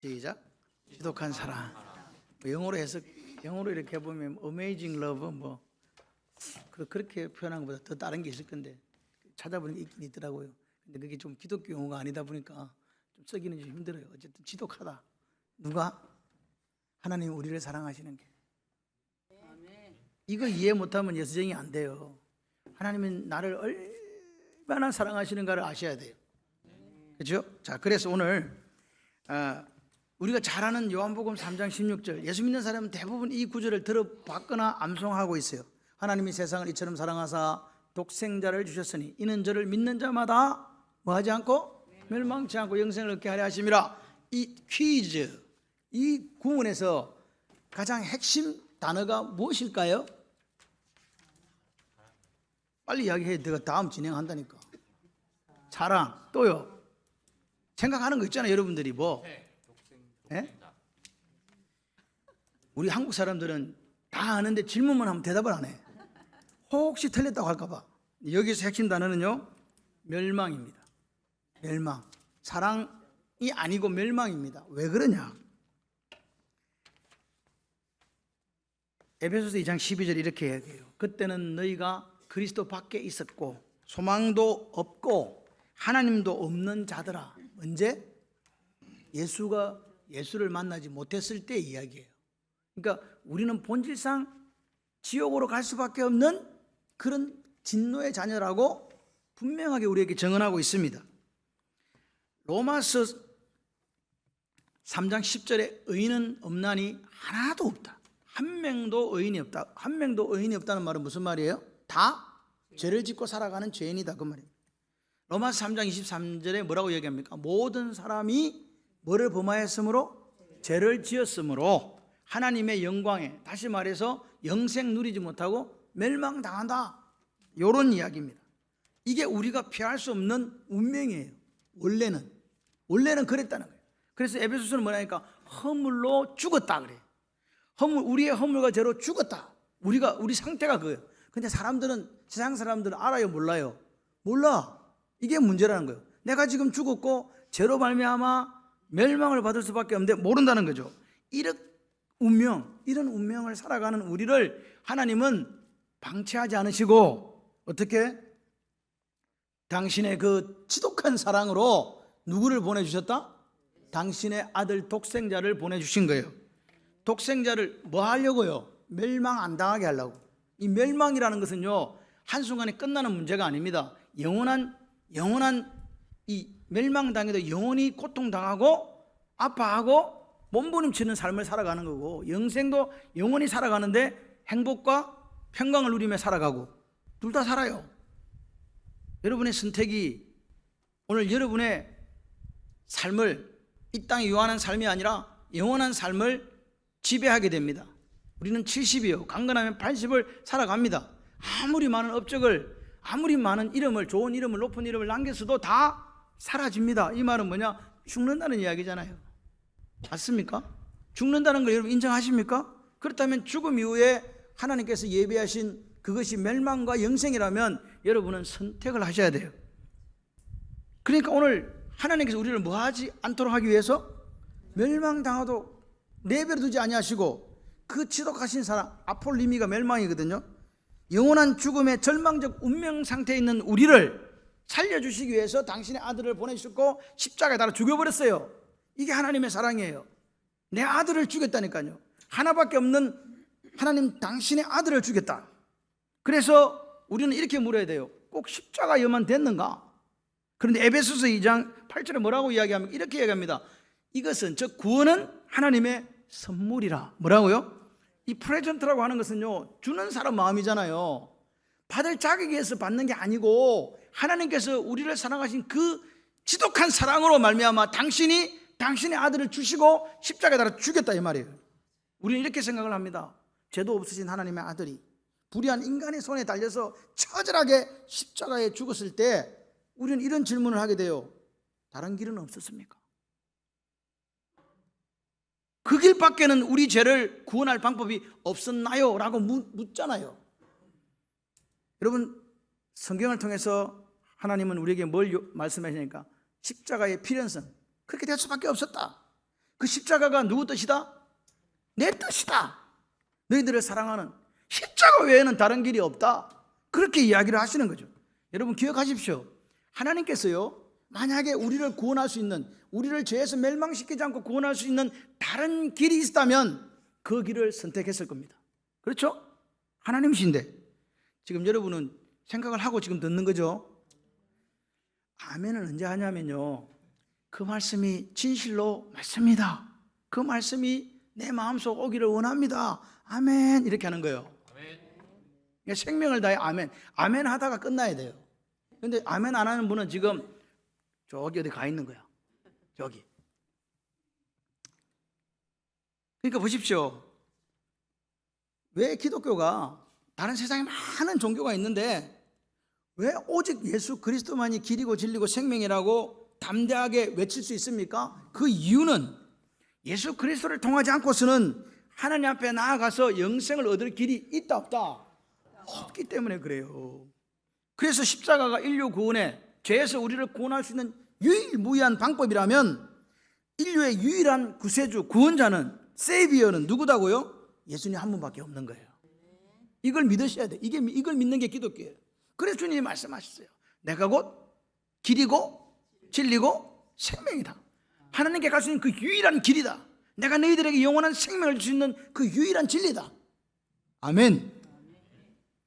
시작. 지독한 사랑. 영어로 이렇게 보면 amazing love 그렇게 표현한 것보다 더 다른 게 있을 건데 찾아보니까 있긴 있더라고요. 근데 그게 좀 기독교 용어가 아니다 보니까 좀 쓰기는 좀 힘들어요. 어쨌든 지독하다. 누가? 하나님 우리를 사랑하시는 게. 이거 이해 못하면 예수쟁이 안 돼요. 하나님은 나를 얼마나 사랑하시는가를 아셔야 돼요. 그렇죠? 자, 그래서 오늘 우리가 잘 아는 요한복음 3장 16절, 예수 믿는 사람은 대부분 이 구절을 들어봤거나 암송하고 있어요. 하나님이 세상을 이처럼 사랑하사 독생자를 주셨으니 이는 저를 믿는 자마다 뭐하지 않고 멸망치 않고 영생을 얻게 하려 하심이라. 이 퀴즈, 이 구문에서 가장 핵심 단어가 무엇일까요? 빨리 이야기해. 내가 다음 진행한다니까. 사랑. 또요? 생각하는 거 있잖아요, 여러분들이 뭐. 예? 우리 한국 사람들은 다 아는데 질문만 하면 대답을 안 해. 혹시 틀렸다고 할까봐. 여기서 핵심 단어는요, 멸망입니다. 멸망. 사랑이 아니고 멸망입니다. 왜 그러냐? 에베소서 2장 12절 이렇게 얘기해요. 그때는 너희가 그리스도 밖에 있었고 소망도 없고 하나님도 없는 자들아. 언제? 예수를 만나지 못했을 때 이야기예요. 그러니까 우리는 본질상 지옥으로 갈 수밖에 없는 그런 진노의 자녀라고 분명하게 우리에게 증언하고 있습니다. 로마서 3장 10절에 의인은 없나니 하나도 없다. 한 명도 의인이 없다. 한 명도 의인이 없다는 말은 무슨 말이에요? 다 죄를 짓고 살아가는 죄인이다, 그 말입니다. 로마서 3장 23절에 뭐라고 얘기합니까? 모든 사람이 뭐를 범하였으므로? 죄를 지었으므로 하나님의 영광에, 다시 말해서 영생 누리지 못하고 멸망당한다. 이런 이야기입니다. 이게 우리가 피할 수 없는 운명이에요. 원래는 그랬다는 거예요. 그래서 에베소서는 뭐라니까? 허물로 죽었다 그래요. 우리의 허물과 죄로 죽었다. 우리 상태가 그거예요. 근데 세상 사람들은 알아요, 몰라요? 몰라. 이게 문제라는 거예요. 내가 지금 죽었고 죄로 말미암아 멸망을 받을 수밖에 없는데 모른다는 거죠. 이런 운명을 살아가는 우리를 하나님은 방치하지 않으시고 어떻게? 당신의 그 지독한 사랑으로 누구를 보내주셨다? 당신의 아들 독생자를 보내주신 거예요. 독생자를 뭐 하려고요? 멸망 안 당하게 하려고. 이 멸망이라는 것은요, 한순간에 끝나는 문제가 아닙니다. 영원한 이 멸망당해도 영원히 고통당하고 아파하고 몸부림치는 삶을 살아가는 거고, 영생도 영원히 살아가는데 행복과 평강을 누리며 살아가고, 둘 다 살아요. 여러분의 선택이 오늘 여러분의 삶을, 이 땅에 유한한 삶이 아니라 영원한 삶을 지배하게 됩니다. 우리는 70이요 강건하면 80을 살아갑니다. 아무리 많은 업적을, 아무리 많은 좋은 이름을, 높은 이름을 남겼어도 다 사라집니다. 이 말은 뭐냐? 죽는다는 이야기잖아요. 맞습니까? 죽는다는 걸 여러분 인정하십니까? 그렇다면 죽음 이후에 하나님께서 예비하신 그것이 멸망과 영생이라면 여러분은 선택을 하셔야 돼요. 그러니까 오늘 하나님께서 우리를 뭐하지 않도록 하기 위해서 멸망당하도 내버려 두지 아니하시고, 그 지독하신 사랑, 아폴리미가 멸망이거든요. 영원한 죽음의 절망적 운명 상태에 있는 우리를 살려주시기 위해서 당신의 아들을 보내주셨고 십자가에 달아 죽여버렸어요. 이게 하나님의 사랑이에요. 내 아들을 죽였다니까요. 하나밖에 없는 하나님, 당신의 아들을 죽였다. 그래서 우리는 이렇게 물어야 돼요. 꼭 십자가여만 됐는가? 그런데 에베소서 2장 8절에 뭐라고 이야기하면 이렇게 얘기합니다. 이것은, 즉 구원은 하나님의 선물이라. 뭐라고요? 이 프레젠트라고 하는 것은요, 주는 사람 마음이잖아요. 받을 자격에 의해서 받는 게 아니고 하나님께서 우리를 사랑하신 그 지독한 사랑으로 말미암아 당신의 아들을 주시고 십자가에 달아 죽였다, 이 말이에요. 우리는 이렇게 생각을 합니다. 죄도 없으신 하나님의 아들이 불의한 인간의 손에 달려서 처절하게 십자가에 죽었을 때 우리는 이런 질문을 하게 돼요. 다른 길은 없었습니까? 그 길밖에는 우리 죄를 구원할 방법이 없었나요? 라고 묻잖아요. 여러분, 성경을 통해서 하나님은 우리에게 뭘 말씀하시니까? 십자가의 필연성, 그렇게 될 수밖에 없었다. 그 십자가가 누구 뜻이다? 내 뜻이다. 너희들을 사랑하는 십자가 외에는 다른 길이 없다. 그렇게 이야기를 하시는 거죠. 여러분 기억하십시오. 하나님께서요, 만약에 우리를 구원할 수 있는, 우리를 죄에서 멸망시키지 않고 구원할 수 있는 다른 길이 있다면 그 길을 선택했을 겁니다. 그렇죠? 하나님이신데 지금 여러분은 생각을 하고 지금 듣는 거죠. 아멘은 언제 하냐면요, 그 말씀이 진실로 맞습니다. 그 말씀이 내 마음속 오기를 원합니다. 아멘. 이렇게 하는 거예요. 아멘. 생명을 다해 아멘. 아멘 하다가 끝나야 돼요. 근데 아멘 안 하는 분은 지금 저기 어디 가 있는 거야. 저기. 그러니까 보십시오. 왜 기독교가, 다른 세상에 많은 종교가 있는데 왜 오직 예수 그리스도만이 길이고 진리고 생명이라고 담대하게 외칠 수 있습니까? 그 이유는 예수 그리스도를 통하지 않고서는 하나님 앞에 나아가서 영생을 얻을 길이 있다 없다? 없기 때문에 그래요. 그래서 십자가가 인류 구원에, 죄에서 우리를 구원할 수 있는 유일무이한 방법이라면 인류의 유일한 구세주, 구원자는, 세이비어는 누구다고요? 예수님 한 분밖에 없는 거예요. 이걸 믿으셔야 돼. 이걸 믿는 게 기독교예요. 그래서 주님이 말씀하셨어요. 내가 곧 길이고 진리고 생명이다. 하나님께 갈 수 있는 그 유일한 길이다. 내가 너희들에게 영원한 생명을 줄 수 있는 그 유일한 진리다. 아멘.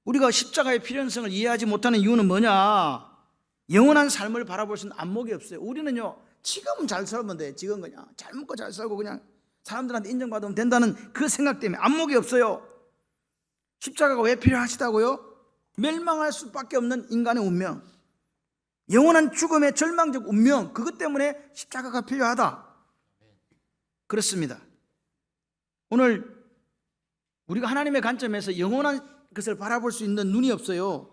우리가 십자가의 필연성을 이해하지 못하는 이유는 뭐냐? 영원한 삶을 바라볼 수 있는 안목이 없어요. 우리는요, 지금 잘 살면 돼. 지금 그냥 잘 먹고 잘 살고 그냥 사람들한테 인정받으면 된다는 그 생각 때문에 안목이 없어요. 십자가가 왜 필요하시다고요? 멸망할 수밖에 없는 인간의 운명, 영원한 죽음의 절망적 운명, 그것 때문에 십자가가 필요하다. 그렇습니다. 오늘 우리가 하나님의 관점에서 영원한 것을 바라볼 수 있는 눈이 없어요.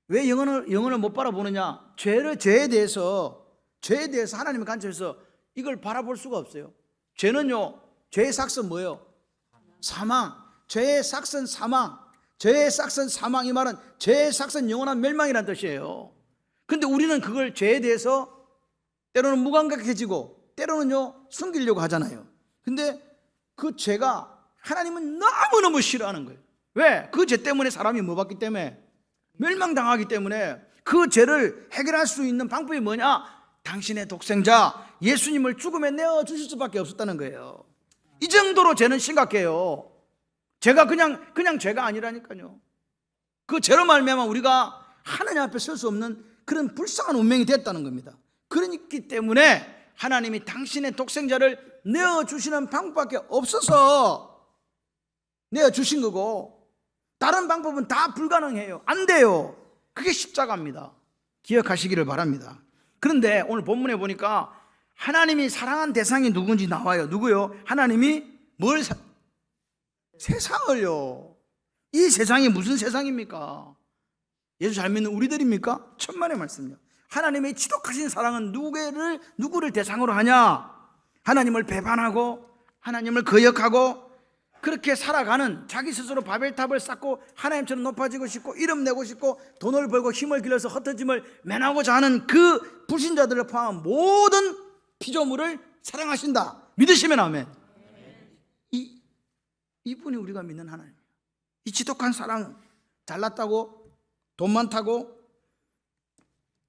왜 영혼을 못 바라보느냐? 죄에 대해서 하나님의 관점에서 이걸 바라볼 수가 없어요. 죄는요, 죄의 삭은 뭐예요? 사망. 죄의 삭은 사망. 죄의 삭은 사망, 이 말은 죄의 삭은 영원한 멸망이라는 뜻이에요. 근데 우리는 그걸, 죄에 대해서 때로는 무감각해지고 때로는요 숨기려고 하잖아요. 근데 그 죄가 하나님은 너무너무 싫어하는 거예요. 왜? 그 죄 때문에 사람이 뭐 받기 때문에? 멸망당하기 때문에. 그 죄를 해결할 수 있는 방법이 뭐냐? 당신의 독생자 예수님을 죽음에 내어주실 수밖에 없었다는 거예요. 이 정도로 죄는 심각해요. 죄가 그냥 죄가 아니라니까요. 그 죄로 말미암아 우리가 하나님 앞에 설 수 없는 그런 불쌍한 운명이 됐다는 겁니다. 그렇기 때문에 하나님이 당신의 독생자를 내어주시는 방법밖에 없어서 내어주신 거고, 다른 방법은 다 불가능해요. 안 돼요. 그게 십자가입니다. 기억하시기를 바랍니다. 그런데 오늘 본문에 보니까 하나님이 사랑한 대상이 누군지 나와요. 누구요? 하나님이 세상을요. 이 세상이 무슨 세상입니까? 예수 잘 믿는 우리들입니까? 천만의 말씀이요. 하나님의 지독하신 사랑은 누구를 대상으로 하냐? 하나님을 배반하고 하나님을 거역하고 그렇게 살아가는, 자기 스스로 바벨탑을 쌓고 하나님처럼 높아지고 싶고 이름 내고 싶고 돈을 벌고 힘을 길러서 흩어짐을 면하고자 하는 그 불신자들을 포함한 모든 피조물을 사랑하신다. 믿으시면 아멘. 이분이 우리가 믿는 하나님이에요. 이 지독한 사랑, 잘났다고 돈 많다고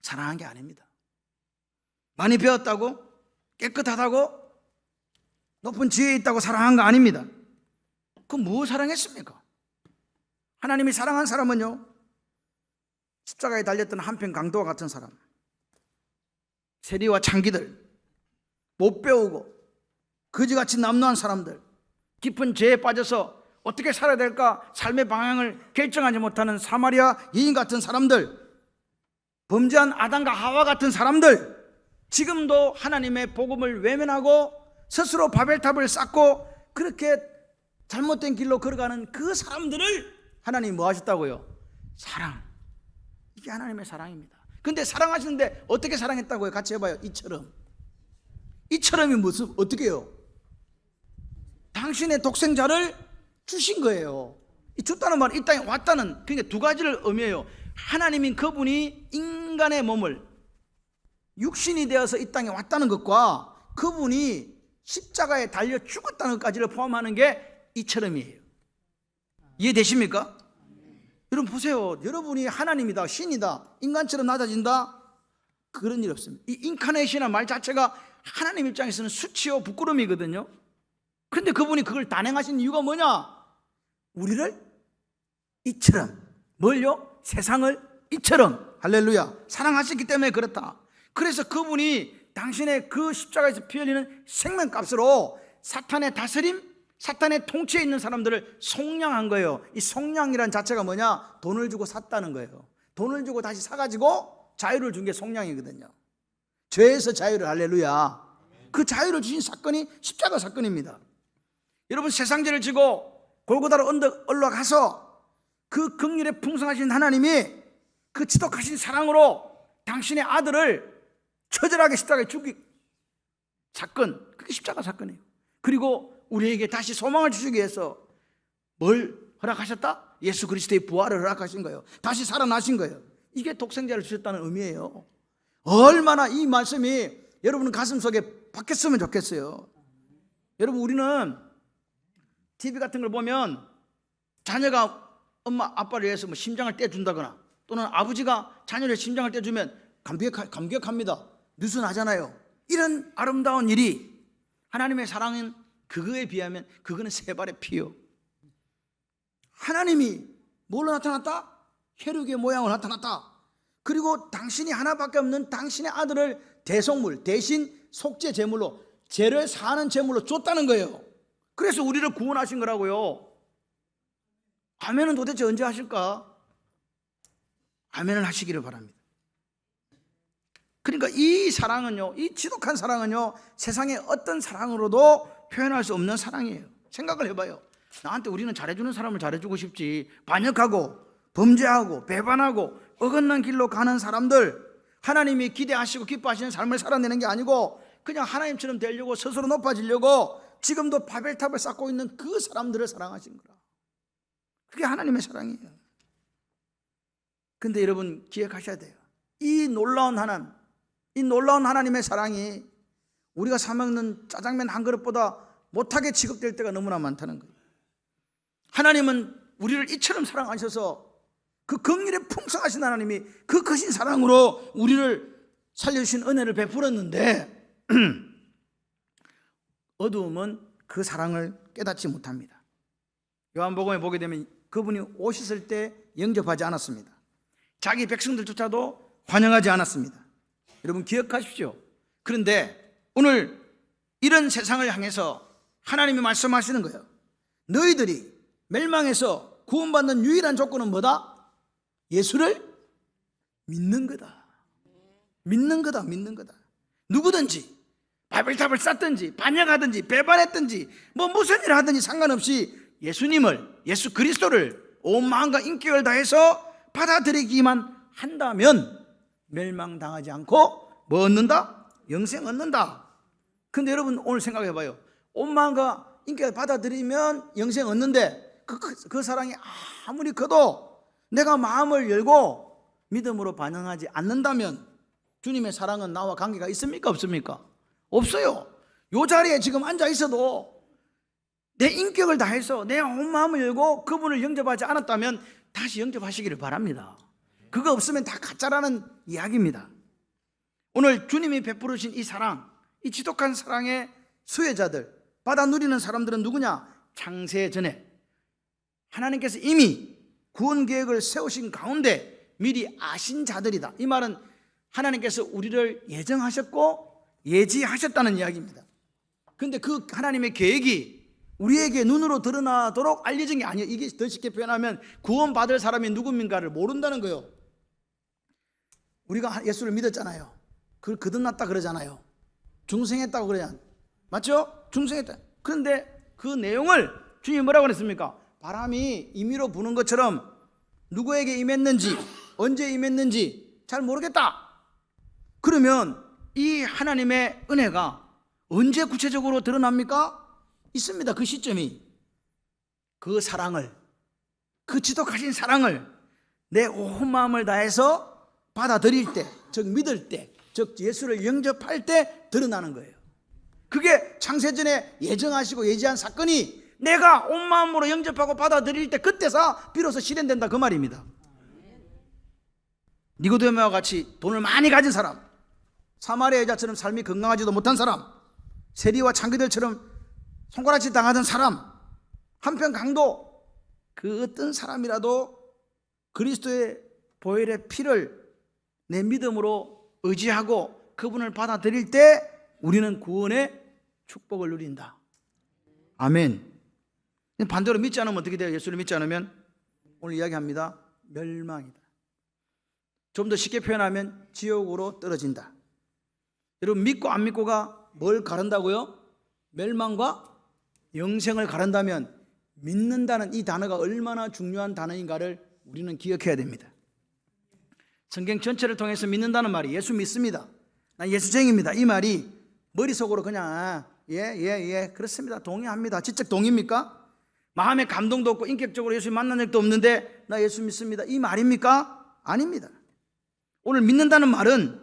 사랑한 게 아닙니다. 많이 배웠다고, 깨끗하다고, 높은 지혜에 있다고 사랑한 거 아닙니다. 그럼 뭐 사랑했습니까? 하나님이 사랑한 사람은요, 십자가에 달렸던 한편 강도와 같은 사람, 세리와 창기들, 못 배우고 거지같이 남루한 사람들, 깊은 죄에 빠져서 어떻게 살아야 될까 삶의 방향을 결정하지 못하는 사마리아 여인 같은 사람들, 범죄한 아담과 하와 같은 사람들, 지금도 하나님의 복음을 외면하고 스스로 바벨탑을 쌓고 그렇게 잘못된 길로 걸어가는 그 사람들을 하나님이 뭐 하셨다고요? 사랑. 이게 하나님의 사랑입니다. 근데 사랑하시는데 어떻게 사랑했다고요? 같이 해봐요. 이처럼이 무슨, 어떻게 해요? 당신의 독생자를 주신 거예요. 이 줬다는 말은 이 땅에 왔다는, 그러니까 두 가지를 의미해요. 하나님인 그분이 인간의 몸을 육신이 되어서 이 땅에 왔다는 것과 그분이 십자가에 달려 죽었다는 것까지를 포함하는 게 이처럼이에요. 이해되십니까? 여러분 보세요. 여러분이 하나님이다, 신이다, 인간처럼 낮아진다? 그런 일 없습니다. 이 인카네이션이라는 말 자체가 하나님 입장에서는 수치요 부끄러움이거든요. 그런데 그분이 그걸 단행하신 이유가 뭐냐? 우리를 이처럼, 뭘요? 세상을 이처럼, 할렐루야, 사랑하셨기 때문에 그렇다. 그래서 그분이 당신의 그 십자가에서 피 흘리는 생명값으로 사탄의 다스림, 사탄의 통치에 있는 사람들을 속량한 거예요. 이 속량이란 자체가 뭐냐? 돈을 주고 샀다는 거예요. 돈을 주고 다시 사가지고 자유를 준 게 속량이거든요. 죄에서 자유를, 할렐루야. 그 자유를 주신 사건이 십자가 사건입니다. 여러분, 세상죄를 지고 골고다로 언덕 올라가서 그 긍휼에 풍성하신 하나님이 그 지독하신 사랑으로 당신의 아들을 처절하게 십자가에 죽이 사건, 그게 십자가 사건이에요. 그리고 우리에게 다시 소망을 주시기 위해서 뭘 허락하셨다? 예수 그리스도의 부활을 허락하신 거예요. 다시 살아나신 거예요. 이게 독생자를 주셨다는 의미예요. 얼마나 이 말씀이 여러분 가슴 속에 박혔으면 좋겠어요. 여러분, 우리는 TV 같은 걸 보면 자녀가 엄마 아빠를 위해서 뭐 심장을 떼준다거나 또는 아버지가 자녀의 심장을 떼주면 감격합니다. 뉴스 나잖아요. 이런 아름다운 일이, 하나님의 사랑은 그거에 비하면 그거는 세 발의 피요. 하나님이 뭘로 나타났다? 혈육의 모양으로 나타났다. 그리고 당신이 하나밖에 없는 당신의 아들을 대속물, 대신 속죄 제물로, 죄를 사하는 제물로 줬다는 거예요. 그래서 우리를 구원하신 거라고요. 아멘은 도대체 언제 하실까? 아멘을 하시기를 바랍니다. 그러니까 이 사랑은요, 이 지독한 사랑은요, 세상의 어떤 사랑으로도 표현할 수 없는 사랑이에요. 생각을 해봐요. 나한테 우리는 잘해주는 사람을 잘해주고 싶지, 반역하고 범죄하고 배반하고 어긋난 길로 가는 사람들, 하나님이 기대하시고 기뻐하시는 삶을 살아내는 게 아니고 그냥 하나님처럼 되려고 스스로 높아지려고 지금도 바벨탑을 쌓고 있는 그 사람들을 사랑하신 거라. 그게 하나님의 사랑이에요. 근데 여러분 기억하셔야 돼요. 이 놀라운 하나님의 사랑이 우리가 사 먹는 짜장면 한 그릇보다 못하게 취급될 때가 너무나 많다는 거예요. 하나님은 우리를 이처럼 사랑하셔서 그 긍휼에 풍성하신 하나님이 그 크신 사랑으로 우리를 살려주신 은혜를 베풀었는데 어두움은 그 사랑을 깨닫지 못합니다. 요한복음에 보게 되면 그분이 오셨을 때 영접하지 않았습니다. 자기 백성들조차도 환영하지 않았습니다. 여러분 기억하십시오. 그런데 오늘 이런 세상을 향해서 하나님이 말씀하시는 거예요. 너희들이 멸망해서 구원받는 유일한 조건은 뭐다? 예수를 믿는 거다. 믿는 거다. 믿는 거다. 누구든지 바벨탑을 쌓든지 반역하든지 배반했든지 뭐 무슨 일을 하든지 상관없이 예수님을, 예수 그리스도를 온 마음과 인격을 다해서 받아들이기만 한다면 멸망당하지 않고 뭐 얻는다? 영생 얻는다. 근데 여러분 오늘 생각해 봐요. 온 마음과 인격을 받아들이면 영생 얻는데 그 사랑이 아무리 커도 내가 마음을 열고 믿음으로 반응하지 않는다면 주님의 사랑은 나와 관계가 있습니까? 없습니까? 없어요. 이 자리에 지금 앉아 있어도 내 인격을 다해서 내 온 마음을 열고 그분을 영접하지 않았다면 다시 영접하시기를 바랍니다. 그거 없으면 다 가짜라는 이야기입니다. 오늘 주님이 베풀으신 이 사랑, 이 지독한 사랑의 수혜자들, 받아 누리는 사람들은 누구냐? 창세 전에 하나님께서 이미 구원 계획을 세우신 가운데 미리 아신 자들이다. 이 말은 하나님께서 우리를 예정하셨고 예지하셨다는 이야기입니다. 그런데 그 하나님의 계획이 우리에게 눈으로 드러나도록 알려진 게 아니에요. 이게 더 쉽게 표현하면 구원받을 사람이 누구인가를 모른다는 거예요. 우리가 예수를 믿었잖아요. 그걸 거듭났다 그러잖아요. 중생했다고 그러잖아요. 맞죠? 중생했다. 그런데 그 내용을 주님이 뭐라고 그랬습니까? 바람이 임의로 부는 것처럼 누구에게 임했는지 언제 임했는지 잘 모르겠다. 그러면 이 하나님의 은혜가 언제 구체적으로 드러납니까? 있습니다. 그 시점이. 그 사랑을, 그 지독하신 사랑을 내 온 마음을 다해서 받아들일 때, 즉 믿을 때, 즉 예수를 영접할 때 드러나는 거예요. 그게 창세전에 예정하시고 예지한 사건이 내가 온 마음으로 영접하고 받아들일 때 그때서 비로소 실현된다 그 말입니다. 니고데모와 같이 돈을 많이 가진 사람, 사마리아 여자처럼 삶이 건강하지도 못한 사람, 세리와 창기들처럼 손가락질 당하던 사람, 한편 강도, 그 어떤 사람이라도 그리스도의 보혈의 피를 내 믿음으로 의지하고 그분을 받아들일 때 우리는 구원의 축복을 누린다. 아멘. 반대로 믿지 않으면 어떻게 돼요? 예수를 믿지 않으면 오늘 이야기합니다. 멸망이다. 좀 더 쉽게 표현하면 지옥으로 떨어진다. 여러분, 믿고 안 믿고가 뭘 가른다고요? 멸망과 영생을 가른다면 믿는다는 이 단어가 얼마나 중요한 단어인가를 우리는 기억해야 됩니다. 성경 전체를 통해서 믿는다는 말이 예수 믿습니다, 난 예수쟁입니다, 이 말이 머릿속으로 그냥 예 그렇습니다, 동의합니다, 지적 동의입니까? 마음에 감동도 없고 인격적으로 예수 만난 적도 없는데 나 예수 믿습니다, 이 말입니까? 아닙니다. 오늘 믿는다는 말은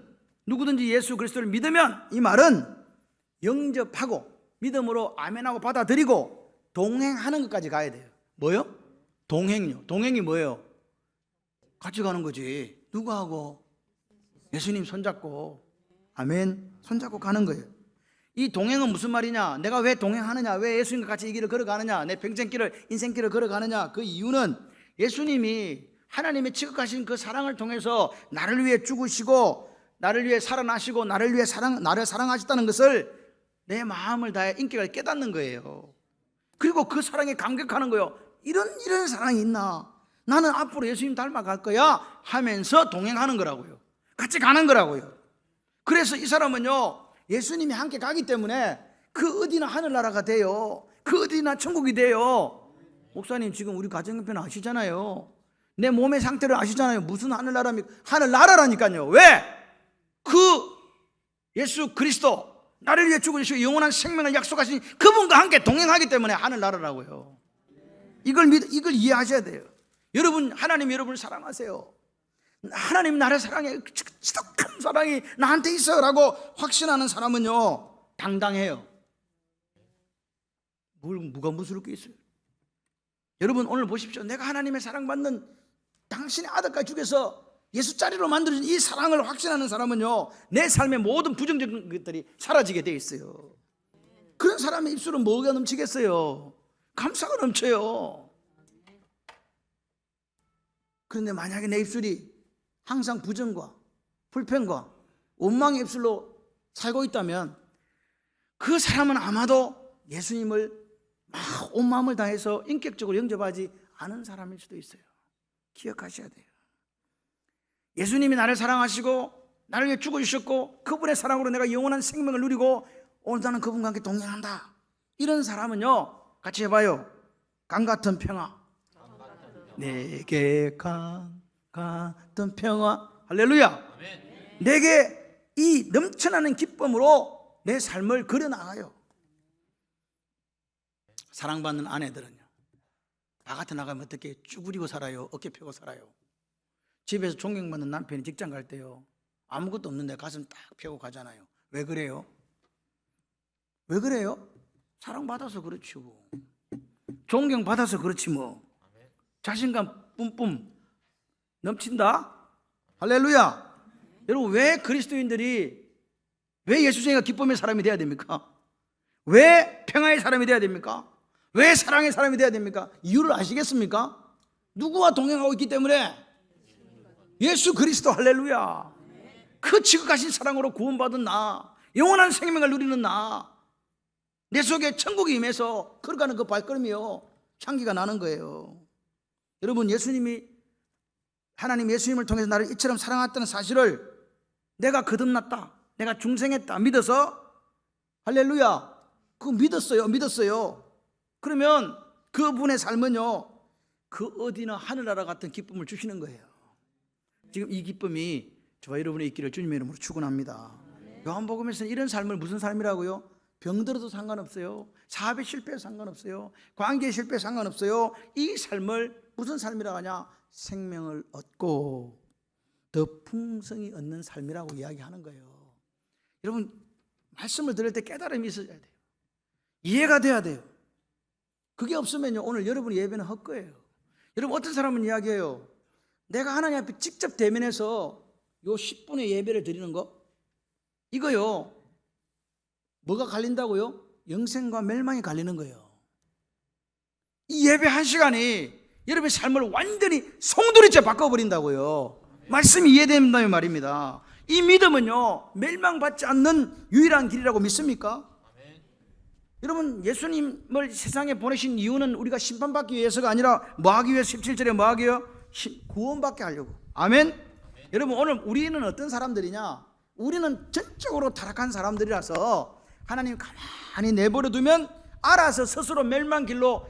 누구든지 예수 그리스도를 믿으면 이 말은 영접하고 믿음으로 아멘하고 받아들이고 동행하는 것까지 가야 돼요. 뭐요? 동행요. 동행이 뭐예요? 같이 가는 거지. 누구하고? 예수님 손잡고, 아멘, 손잡고 가는 거예요. 이 동행은 무슨 말이냐? 내가 왜 동행하느냐? 왜 예수님과 같이 이 길을 걸어가느냐? 내 평생길을, 인생길을 걸어가느냐? 그 이유는 예수님이 하나님의 지극하신 그 사랑을 통해서 나를 위해 죽으시고 나를 위해 살아나시고 나를 사랑하셨다는 것을 내 마음을 다해 인격을 깨닫는 거예요. 그리고 그 사랑에 감격하는 거예요. 이런 사랑이 있나? 나는 앞으로 예수님 닮아갈 거야 하면서 동행하는 거라고요. 같이 가는 거라고요. 그래서 이 사람은요, 예수님이 함께 가기 때문에 그 어디나 하늘나라가 돼요. 그 어디나 천국이 돼요. 목사님, 지금 우리 가정 형편 아시잖아요. 내 몸의 상태를 아시잖아요. 무슨 하늘나라입니까? 하늘나라라니까요. 왜? 그 예수 그리스도, 나를 위해 죽으시고 영원한 생명을 약속하신 그분과 함께 동행하기 때문에 하늘나라라고요. 이걸 이해하셔야 돼요. 여러분, 하나님 여러분을 사랑하세요. 하나님 나를 사랑해. 지독한 사랑이 나한테 있어요 라고 확신하는 사람은요, 당당해요. 뭐가 무서울 게 있어요? 여러분, 오늘 보십시오. 내가 하나님의 사랑받는 당신의 아들까지 죽여서 예수자리로 만들어진 이 사랑을 확신하는 사람은요, 내 삶의 모든 부정적인 것들이 사라지게 돼 있어요. 그런 사람의 입술은 뭐가 넘치겠어요? 감사가 넘쳐요. 그런데 만약에 내 입술이 항상 부정과 불평과 원망의 입술로 살고 있다면 그 사람은 아마도 예수님을 막 온 마음을 다해서 인격적으로 영접하지 않은 사람일 수도 있어요. 기억하셔야 돼요. 예수님이 나를 사랑하시고 나를 위해 죽어주셨고 그분의 사랑으로 내가 영원한 생명을 누리고 오늘 나는 그분과 함께 동행한다, 이런 사람은요, 같이 해봐요. 강같은 평화, 내게 강같은 평화, 할렐루야. 내게 이 넘쳐나는 기쁨으로 내 삶을 걸어나가요. 사랑받는 아내들은요, 바깥에 나가면 어떻게 쭈그리고 살아요? 어깨 펴고 살아요? 집에서 존경받는 남편이 직장 갈 때요, 아무것도 없는데 가슴 딱 펴고 가잖아요. 왜 그래요? 왜 그래요? 사랑받아서 그렇지 뭐. 존경받아서 그렇지 뭐. 자신감 뿜뿜 넘친다? 할렐루야. 여러분, 왜 그리스도인들이 왜 예수쟁이가 기쁨의 사람이 돼야 됩니까? 왜 평화의 사람이 돼야 됩니까? 왜 사랑의 사람이 돼야 됩니까? 이유를 아시겠습니까? 누구와 동행하고 있기 때문에? 예수 그리스도, 할렐루야. 그 지극하신 사랑으로 구원받은 나, 영원한 생명을 누리는 나, 내 속에 천국이 임해서 걸어가는 그 발걸음이요, 향기가 나는 거예요. 여러분, 예수님이, 하나님 예수님을 통해서 나를 이처럼 사랑했다는 사실을 내가 거듭났다, 내가 중생했다 믿어서, 할렐루야, 그거 믿었어요. 그러면 그분의 삶은요, 그 어디나 하늘나라 같은 기쁨을 주시는 거예요. 지금 이 기쁨이 저와 여러분의 있기를 주님의 이름으로 축원합니다. 요한복음에서는 이런 삶을 무슨 삶이라고요? 병들어도 상관없어요. 사업에 실패해도 상관없어요. 관계에 실패해도 상관없어요. 이 삶을 무슨 삶이라고 하냐? 생명을 얻고 더 풍성히 얻는 삶이라고 이야기하는 거예요. 여러분, 말씀을 들을 때 깨달음이 있어야 돼요. 이해가 돼야 돼요. 그게 없으면요, 오늘 여러분의 예배는 헛거예요. 여러분, 어떤 사람은 이야기해요. 내가 하나님 앞에 직접 대면해서 요 10분의 예배를 드리는 거, 이거요, 뭐가 갈린다고요? 영생과 멸망이 갈리는 거예요. 이 예배 1시간이 여러분의 삶을 완전히 송두리째 바꿔버린다고요. 말씀이 이해된다면 말입니다. 이 믿음은요, 멸망받지 않는 유일한 길이라고 믿습니까? 여러분, 예수님을 세상에 보내신 이유는 우리가 심판받기 위해서가 아니라 뭐하기 위해서, 17절에 뭐하기 위해서? 구원받게 하려고. 아멘? 여러분, 오늘 우리는 어떤 사람들이냐? 우리는 전적으로 타락한 사람들이라서 하나님 가만히 내버려 두면 알아서 스스로 멸망 길로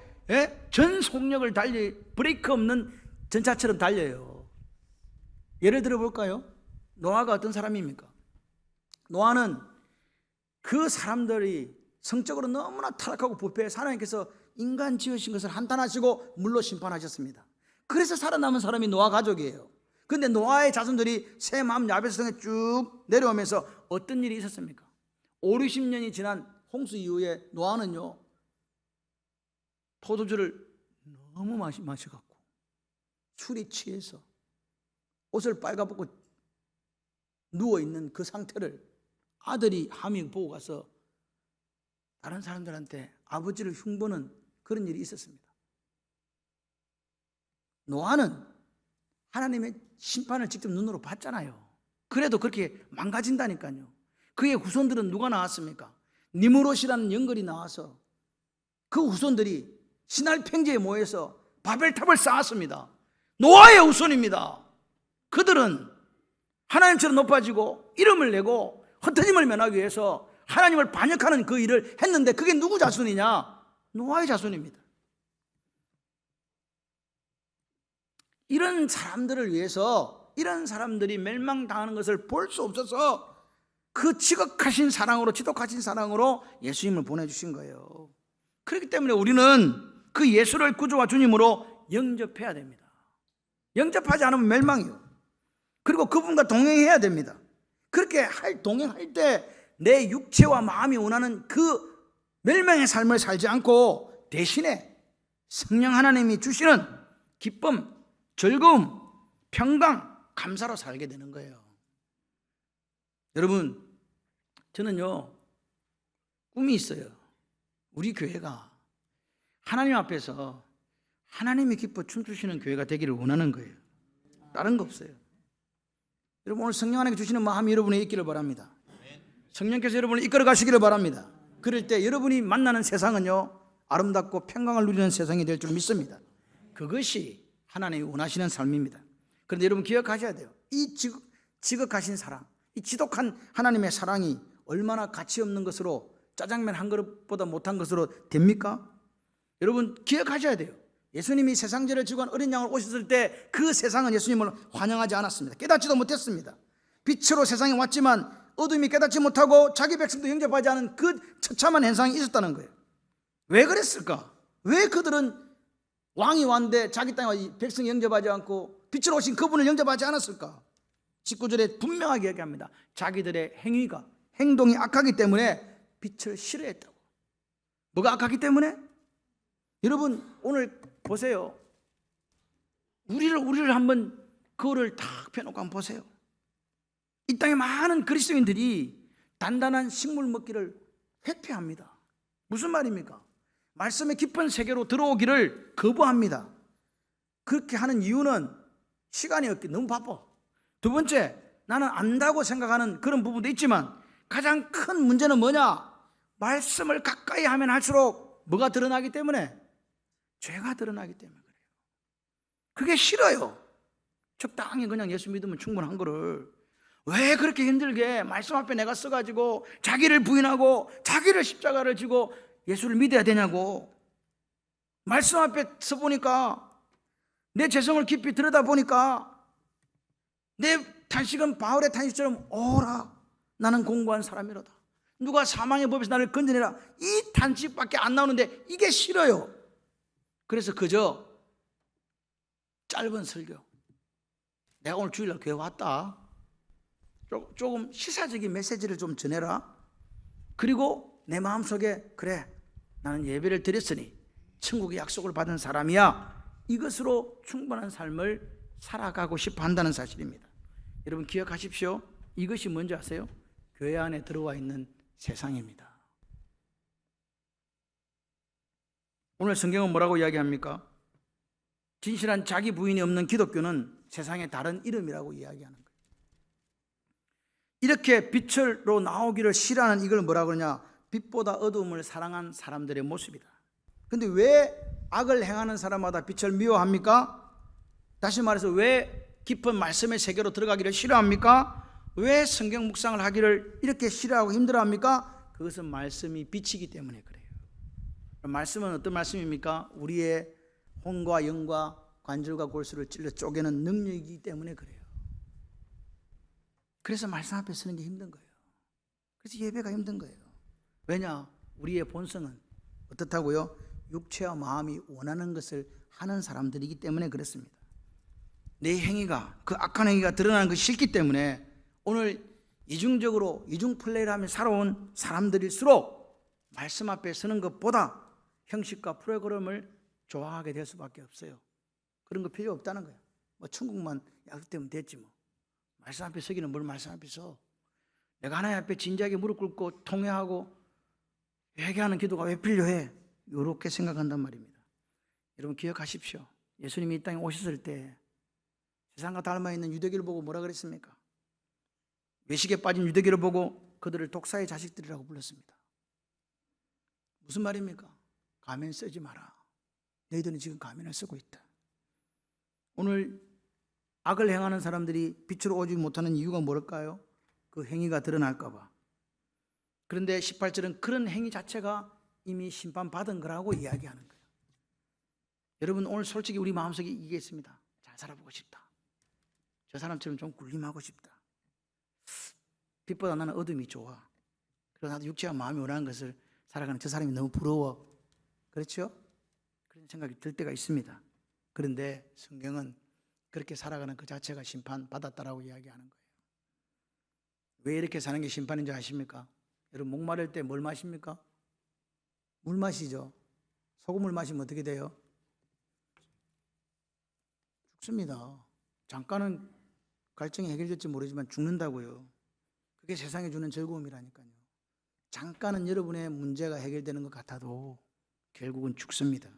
전 속력을 달리 브레이크 없는 전차처럼 달려요. 예를 들어 볼까요? 노아가 어떤 사람입니까? 노아는 그 사람들이 성적으로 너무나 타락하고 부패해서 하나님께서 인간 지으신 것을 한탄하시고 물로 심판하셨습니다. 그래서 살아남은 사람이 노아 가족이에요. 그런데 노아의 자손들이 셈, 함, 야벳 성에 쭉 내려오면서 어떤 일이 있었습니까? 5, 60년이 지난 홍수 이후에 노아는요, 포도주를 너무 마셔갖고 술이 취해서 옷을 빨가벗고 누워있는 그 상태를 아들이 함이 보고 가서 다른 사람들한테 아버지를 흉보는 그런 일이 있었습니다. 노아는 하나님의 심판을 직접 눈으로 봤잖아요. 그래도 그렇게 망가진다니까요. 그의 후손들은 누가 나왔습니까? 니무롯이라는 영걸이 나와서 그 후손들이 신할 평지에 모여서 바벨탑을 쌓았습니다. 노아의 후손입니다. 그들은 하나님처럼 높아지고 이름을 내고 흩어짐을 면하기 위해서 하나님을 반역하는 그 일을 했는데 그게 누구 자손이냐? 노아의 자손입니다. 이런 사람들을 위해서, 이런 사람들이 멸망당하는 것을 볼 수 없어서 그 지극하신 사랑으로, 지독하신 사랑으로 예수님을 보내주신 거예요. 그렇기 때문에 우리는 그 예수를 구주와 주님으로 영접해야 됩니다. 영접하지 않으면 멸망이요. 그리고 그분과 동행해야 됩니다. 그렇게 동행할 때 내 육체와 마음이 원하는 그 멸망의 삶을 살지 않고 대신에 성령 하나님이 주시는 기쁨, 즐거움, 평강, 감사로 살게 되는 거예요. 여러분, 저는요, 꿈이 있어요. 우리 교회가 하나님 앞에서 하나님이 기뻐 춤추시는 교회가 되기를 원하는 거예요. 다른 거 없어요. 여러분, 오늘 성령 하나님께 주시는 마음이 여러분에 있기를 바랍니다. 성령께서 여러분을 이끌어 가시기를 바랍니다. 그럴 때 여러분이 만나는 세상은요, 아름답고 평강을 누리는 세상이 될 줄 믿습니다. 그것이 하나님이 원하시는 삶입니다. 그런데 여러분 기억하셔야 돼요. 이 지극하신 사랑, 이 지독한 하나님의 사랑이 얼마나 가치 없는 것으로, 짜장면 한 그릇보다 못한 것으로 됩니까? 여러분 기억하셔야 돼요. 예수님이 세상죄를 지고 한 어린 양을 오셨을 때 그 세상은 예수님을 환영하지 않았습니다. 깨닫지도 못했습니다. 빛으로 세상에 왔지만 어둠이 깨닫지 못하고 자기 백성도 영접하지 않은 그 처참한 현상이 있었다는 거예요. 왜 그랬을까? 왜 그들은 왕이 왔는데 자기 땅에 백성이 영접하지 않고 빛으로 오신 그분을 영접하지 않았을까? 19절에 분명하게 얘기합니다. 자기들의 행동이 악하기 때문에 빛을 싫어했다고. 뭐가 악하기 때문에? 여러분 오늘 보세요. 우리를 한번 거울을 탁 펴놓고 한번 보세요. 이 땅에 많은 그리스도인들이 단단한 식물 먹기를 회피합니다. 무슨 말입니까? 말씀의 깊은 세계로 들어오기를 거부합니다. 그렇게 하는 이유는 시간이 없기 너무 바빠. 두 번째, 나는 안다고 생각하는 그런 부분도 있지만 가장 큰 문제는 뭐냐? 말씀을 가까이 하면 할수록 뭐가 드러나기 때문에? 죄가 드러나기 때문에 그래요. 그게 싫어요. 적당히 그냥 예수 믿으면 충분한 거를 왜 그렇게 힘들게 말씀 앞에 내가 서가지고 자기를 부인하고 자기를 십자가를 지고 예수를 믿어야 되냐고. 말씀 앞에 서보니까 내 죄성을 깊이 들여다보니까 내 탄식은 바울의 탄식처럼 오라 나는 공고한 사람이로다. 누가 사망의 법에서 나를 건져내라. 이 탄식밖에 안 나오는데 이게 싫어요. 그래서 그저 짧은 설교, 내가 오늘 주일날 교회 왔다, 조금 시사적인 메시지를 좀 전해라. 그리고 내 마음속에 그래 나는 예배를 드렸으니 천국의 약속을 받은 사람이야, 이것으로 충분한 삶을 살아가고 싶어 한다는 사실입니다. 여러분 기억하십시오. 이것이 뭔지 아세요? 교회 안에 들어와 있는 세상입니다. 오늘 성경은 뭐라고 이야기합니까? 진실한 자기 부인이 없는 기독교는 세상의 다른 이름이라고 이야기하는 거예요. 이렇게 빛으로 나오기를 싫어하는 이걸 뭐라고 그러냐? 빛보다 어두움을 사랑한 사람들의 모습이다. 근데 왜 악을 행하는 사람마다 빛을 미워합니까? 다시 말해서 왜 깊은 말씀의 세계로 들어가기를 싫어합니까? 왜 성경 묵상을 하기를 이렇게 싫어하고 힘들어합니까? 그것은 말씀이 빛이기 때문에 그래요. 말씀은 어떤 말씀입니까? 우리의 혼과 영과 관절과 골수를 찔러 쪼개는 능력이기 때문에 그래요. 그래서 말씀 앞에 서는 게 힘든 거예요. 그래서 예배가 힘든 거예요. 왜냐? 우리의 본성은 어떻다고요? 육체와 마음이 원하는 것을 하는 사람들이기 때문에 그렇습니다. 내 행위가, 그 악한 행위가 드러나는 것이 싫기 때문에 오늘 이중적으로 이중 플레이를 하며 살아온 사람들일수록 말씀 앞에 서는 것보다 형식과 프로그램을 좋아하게 될 수밖에 없어요. 그런 거 필요 없다는 거예요. 뭐 천국만 약속되면 됐지 뭐. 말씀 앞에 서기는 뭘 말씀 앞에 서. 내가 하나님 앞에 진지하게 무릎 꿇고 통회하고 회개하는 기도가 왜 필요해? 이렇게 생각한단 말입니다. 여러분 기억하십시오. 예수님이 이 땅에 오셨을 때 세상과 닮아있는 유대교를 보고 뭐라 그랬습니까? 외식에 빠진 유대교를 보고 그들을 독사의 자식들이라고 불렀습니다. 무슨 말입니까? 가면 쓰지 마라. 너희들은 지금 가면을 쓰고 있다. 오늘 악을 행하는 사람들이 빛으로 오지 못하는 이유가 뭘까요? 그 행위가 드러날까 봐. 그런데 18절은 그런 행위 자체가 이미 심판받은 거라고 이야기하는 거예요. 여러분 오늘 솔직히 우리 마음속에 이게 있습니다. 잘 살아보고 싶다. 저 사람처럼 좀 군림하고 싶다. 빛보다 나는 어둠이 좋아. 그리고 나도 육체와 마음이 원하는 것을 살아가는 저 사람이 너무 부러워. 그렇죠? 그런 생각이 들 때가 있습니다. 그런데 성경은 그렇게 살아가는 그 자체가 심판받았다라고 이야기하는 거예요. 왜 이렇게 사는 게 심판인지 아십니까? 여러분 목마를 때 뭘 마십니까? 물 마시죠. 소금물 마시면 어떻게 돼요? 죽습니다. 잠깐은 갈증이 해결될지 모르지만 죽는다고요. 그게 세상에 주는 즐거움이라니까요. 잠깐은 여러분의 문제가 해결되는 것 같아도 결국은 죽습니다.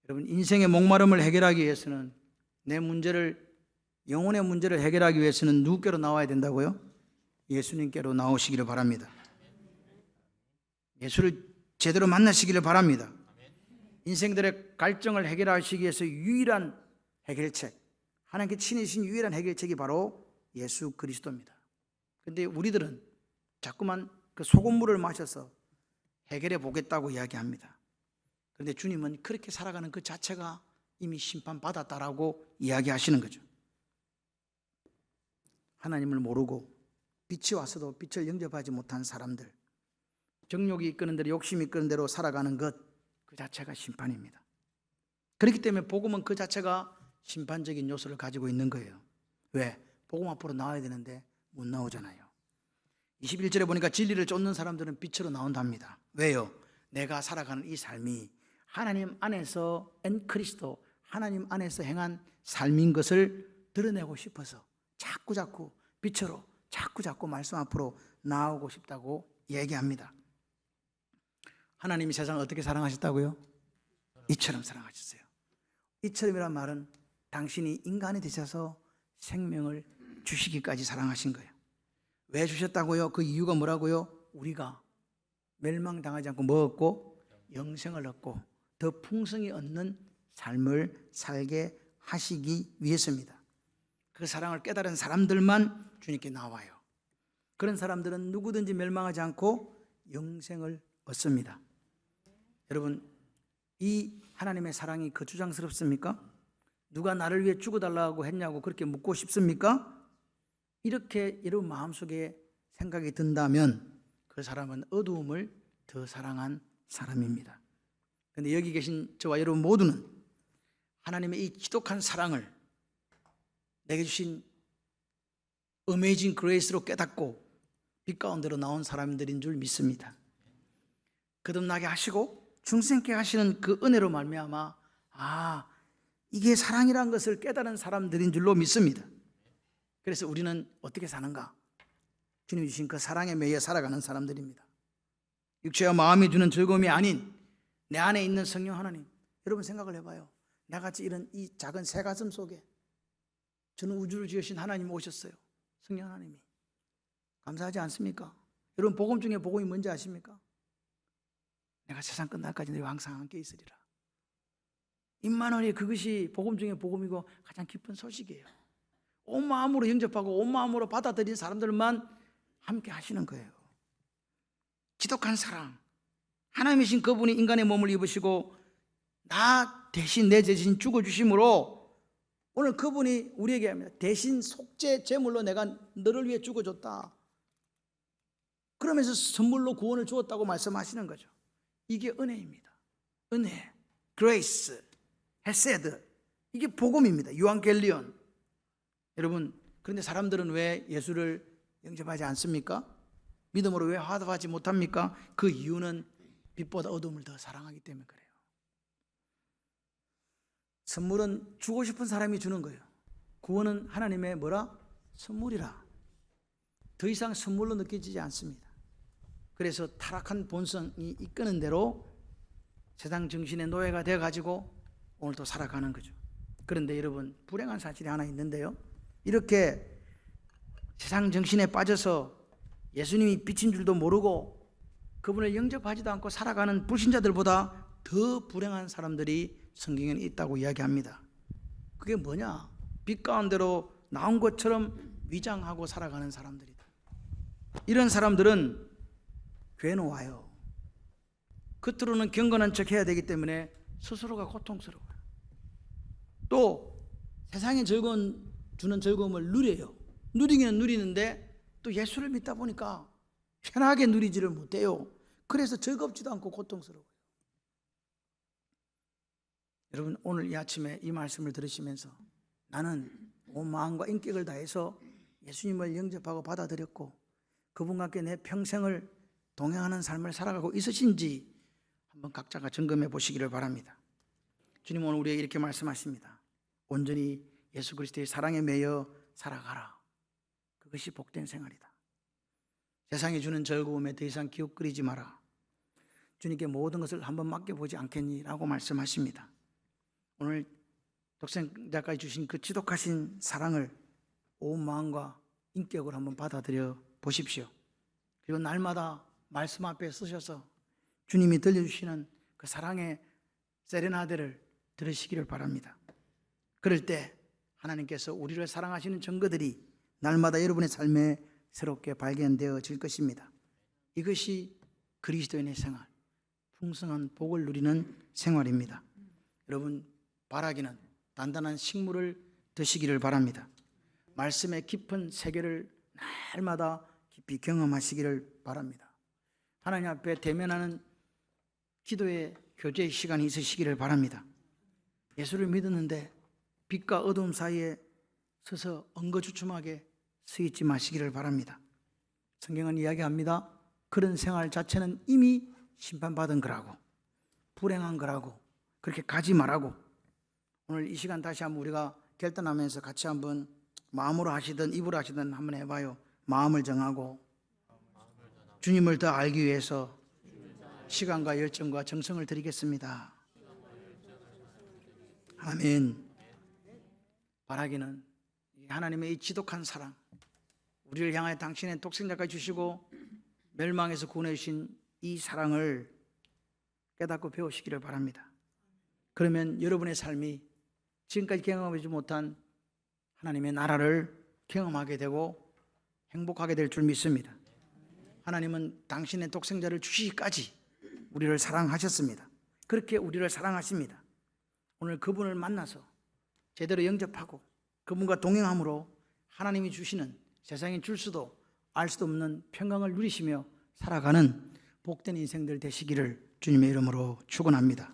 여러분 인생의 목마름을 해결하기 위해서는 내 문제를, 영혼의 문제를 해결하기 위해서는 누구께로 나와야 된다고요? 예수님께로 나오시기를 바랍니다. 예수를 제대로 만나시기를 바랍니다. 인생들의 갈증을 해결하시기 위해서 유일한 해결책, 하나님께 친히신 유일한 해결책이 바로 예수 그리스도입니다. 그런데 우리들은 자꾸만 그 소금물을 마셔서 해결해 보겠다고 이야기합니다. 그런데 주님은 그렇게 살아가는 그 자체가 이미 심판받았다라고 이야기하시는 거죠. 하나님을 모르고 빛이 와서도 빛을 영접하지 못한 사람들, 정욕이 이끄는 대로 욕심이 이끄는 대로 살아가는 것, 그 자체가 심판입니다. 그렇기 때문에 복음은 그 자체가 심판적인 요소를 가지고 있는 거예요. 왜? 복음 앞으로 나와야 되는데 못 나오잖아요. 21절에 보니까 진리를 쫓는 사람들은 빛으로 나온답니다. 왜요? 내가 살아가는 이 삶이 하나님 안에서 엔크리스도, 하나님 안에서 행한 삶인 것을 드러내고 싶어서 자꾸 빛으로 자꾸 말씀 앞으로 나오고 싶다고 얘기합니다. 하나님이 세상을 어떻게 사랑하셨다고요? 이처럼 사랑하셨어요. 이처럼이란 말은 당신이 인간이 되셔서 생명을 주시기까지 사랑하신 거예요. 왜 주셨다고요? 그 이유가 뭐라고요? 우리가 멸망당하지 않고 뭐 얻고? 영생을 얻고 더 풍성히 얻는 삶을 살게 하시기 위해서입니다. 그 사랑을 깨달은 사람들만 주님께 나와요. 그런 사람들은 누구든지 멸망하지 않고 영생을 얻습니다. 여러분, 이 하나님의 사랑이 거추장스럽습니까? 누가 나를 위해 죽어달라고 했냐고 그렇게 묻고 싶습니까? 이렇게 여러분 마음속에 생각이 든다면 그 사람은 어두움을 더 사랑한 사람입니다. 그런데 여기 계신 저와 여러분 모두는 하나님의 이 지독한 사랑을 내게 주신 어메이징 그레이스로 깨닫고 빛 가운데로 나온 사람들인 줄 믿습니다. 거듭나게 하시고 중생케 하시는 그 은혜로 말미암아 이게 사랑이란 것을 깨달은 사람들인 줄로 믿습니다. 그래서 우리는 어떻게 사는가? 주님이 주신 그 사랑에 매여 살아가는 사람들입니다. 육체와 마음이 주는 즐거움이 아닌 내 안에 있는 성령 하나님, 여러분 생각을 해봐요. 나같이 이런 이 작은 새 가슴 속에 저는 우주를 지으신 하나님이 오셨어요. 성령 하나님이. 감사하지 않습니까? 여러분 복음 중에 복음이 뭔지 아십니까? 내가 세상 끝날까지 너희와 항상 함께 있으리라. 임마누엘이 그것이 복음 중에 복음이고 가장 기쁜 소식이에요. 온 마음으로 영접하고 온 마음으로 받아들인 사람들만 함께 하시는 거예요. 지독한 사랑, 하나님이신 그분이 인간의 몸을 입으시고 나 대신 내 대신 죽어주심으로 오늘 그분이 우리에게 합니다. 대신 속죄 제물로 내가 너를 위해 죽어줬다. 그러면서 선물로 구원을 주었다고 말씀하시는 거죠. 이게 은혜입니다. 은혜, 그레이스, 헤세드, 이게 복음입니다. 유앙겔리온. 여러분, 그런데 사람들은 왜 예수를 영접하지 않습니까? 믿음으로 왜 화답하지 못합니까? 그 이유는 빛보다 어둠을 더 사랑하기 때문에 그래요. 선물은 주고 싶은 사람이 주는 거예요. 구원은 하나님의 뭐라? 선물이라. 더 이상 선물로 느껴지지 않습니다. 그래서 타락한 본성이 이끄는 대로 세상 정신의 노예가 되어가지고 오늘도 살아가는 거죠. 그런데 여러분, 불행한 사실이 하나 있는데요, 이렇게 세상 정신에 빠져서 예수님이 빛인 줄도 모르고 그분을 영접하지도 않고 살아가는 불신자들보다 더 불행한 사람들이 성경에는 있다고 이야기합니다. 그게 뭐냐? 빛 가운데로 나온 것처럼 위장하고 살아가는 사람들이다. 이런 사람들은 교회는 와요. 겉으로는 경건한 척 해야 되기 때문에 스스로가 고통스러워요. 또 세상의 주는 즐거움을 누려요. 누리기는 누리는데 또 예수를 믿다 보니까 편하게 누리지를 못해요. 그래서 즐겁지도 않고 고통스러워요. 여러분, 오늘 이 아침에 이 말씀을 들으시면서 나는 온 마음과 인격을 다해서 예수님을 영접하고 받아들였고 그분과 함께 내 평생을 동행하는 삶을 살아가고 있으신지 한번 각자가 점검해 보시기를 바랍니다. 주님 오늘 우리에게 이렇게 말씀하십니다. 온전히 예수 그리스도의 사랑에 매여 살아가라. 그것이 복된 생활이다. 세상이 주는 즐거움에 더 이상 기웃거리지 마라. 주님께 모든 것을 한번 맡겨보지 않겠니? 라고 말씀하십니다. 오늘 독생자까지 주신 그 지독하신 사랑을 온 마음과 인격으로 한번 받아들여 보십시오. 그리고 날마다 말씀 앞에 서셔서 주님이 들려주시는 그 사랑의 세레나데를 들으시기를 바랍니다. 그럴 때 하나님께서 우리를 사랑하시는 증거들이 날마다 여러분의 삶에 새롭게 발견되어질 것입니다. 이것이 그리스도인의 생활, 풍성한 복을 누리는 생활입니다. 여러분, 바라기는 단단한 식물을 드시기를 바랍니다. 말씀의 깊은 세계를 날마다 깊이 경험하시기를 바랍니다. 하나님 앞에 대면하는 기도의 교제의 시간이 있으시기를 바랍니다. 예수를 믿었는데 빛과 어둠 사이에 서서 엉거주춤하게 서 있지 마시기를 바랍니다. 성경은 이야기합니다. 그런 생활 자체는 이미 심판받은 거라고, 불행한 거라고, 그렇게 가지 말라고. 오늘 이 시간 다시 한번 우리가 결단하면서 같이 한번 마음으로 하시든 입으로 하시든 한번 해봐요. 마음을 정하고 주님을 더 알기 위해서 시간과 열정과 정성을 드리겠습니다. 아멘. 바라기는 하나님의 이 지독한 사랑, 우리를 향하여 당신의 독생자까지 주시고 멸망에서 구원해 주신 이 사랑을 깨닫고 배우시기를 바랍니다. 그러면 여러분의 삶이 지금까지 경험하지 못한 하나님의 나라를 경험하게 되고 행복하게 될 줄 믿습니다. 하나님은 당신의 독생자를 주시기까지 우리를 사랑하셨습니다. 그렇게 우리를 사랑하십니다. 오늘 그분을 만나서 제대로 영접하고 그분과 동행함으로 하나님이 주시는 세상에 줄 수도 알 수도 없는 평강을 누리시며 살아가는 복된 인생들 되시기를 주님의 이름으로 축원합니다.